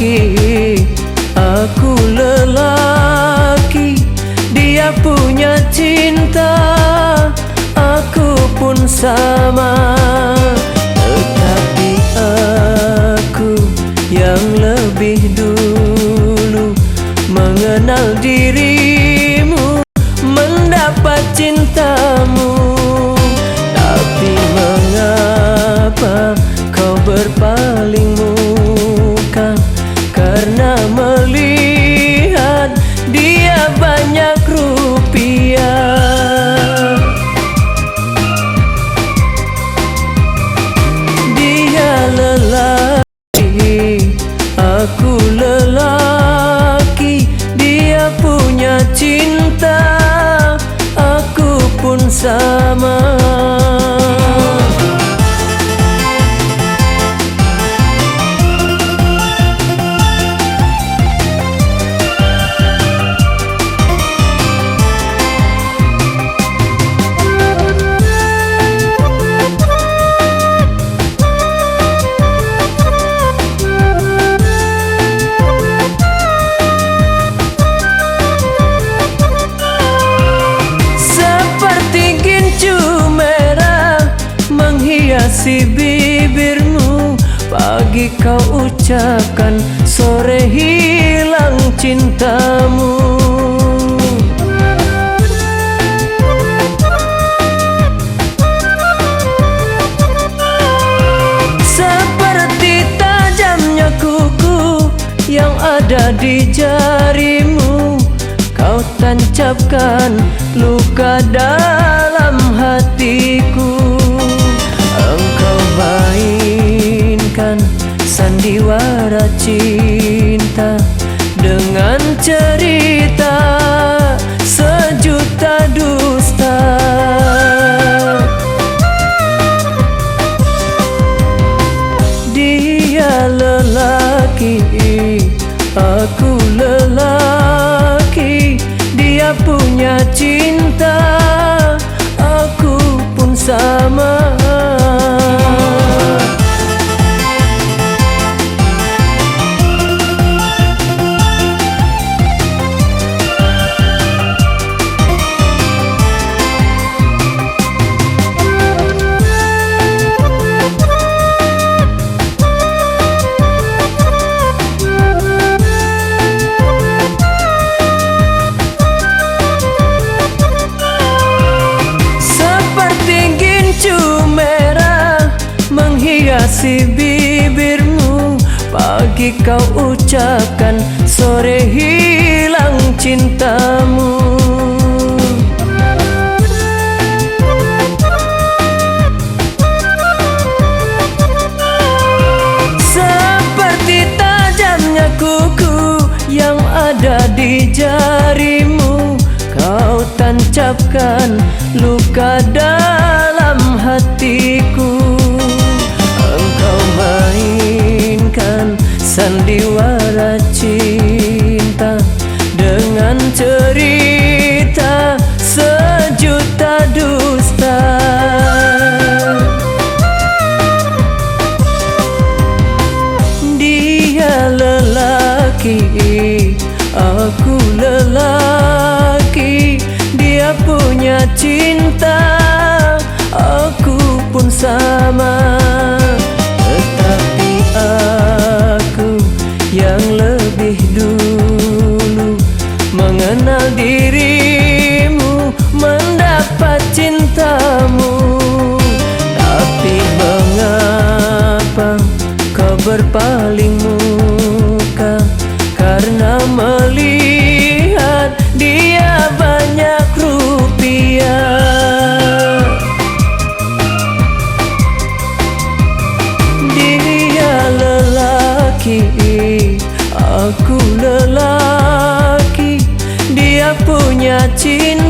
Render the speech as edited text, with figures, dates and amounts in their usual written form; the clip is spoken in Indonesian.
lelaki, aku lelaki. Dia punya cinta, aku pun sama. Tetapi aku yang lebih dulu mengenal dirimu, mendapat cintamu. Tapi mengapa kau berpaling muka? Karena melihat dia banyak rupiah. Dia lelaki, aku lelaki. Dia punya cinta, aku pun sama. Hiasi bibirmu, pagi kau ucapkan, sore hilang cintamu. Seperti tajamnya kuku yang ada di jarimu, kau tancapkan luka dalam hatiku. Engkau mainkan sandiwara cinta dengan cerita sejuta dusta. Dia lelaki, aku lelaki. Dia punya cinta, aku pun sama. Hiasi bibirmu, pagi kau ucapkan, sore hilang cintamu. Seperti tajamnya kuku yang ada di jarimu, kau tancapkan luka dalam hatiku. Engkau mainkan sandiwara cinta dengan cerita sejuta dusta. Dia lelaki, aku lelaki. Dia punya cinta, aku pun sama. Tetapi aku yang lebih dulu mengenal dirimu, mendapat cintamu. Tapi mengapa kau berpaling muka? Karena melihat dia banyak rupiah. Aku lelaki, dia punya cinta.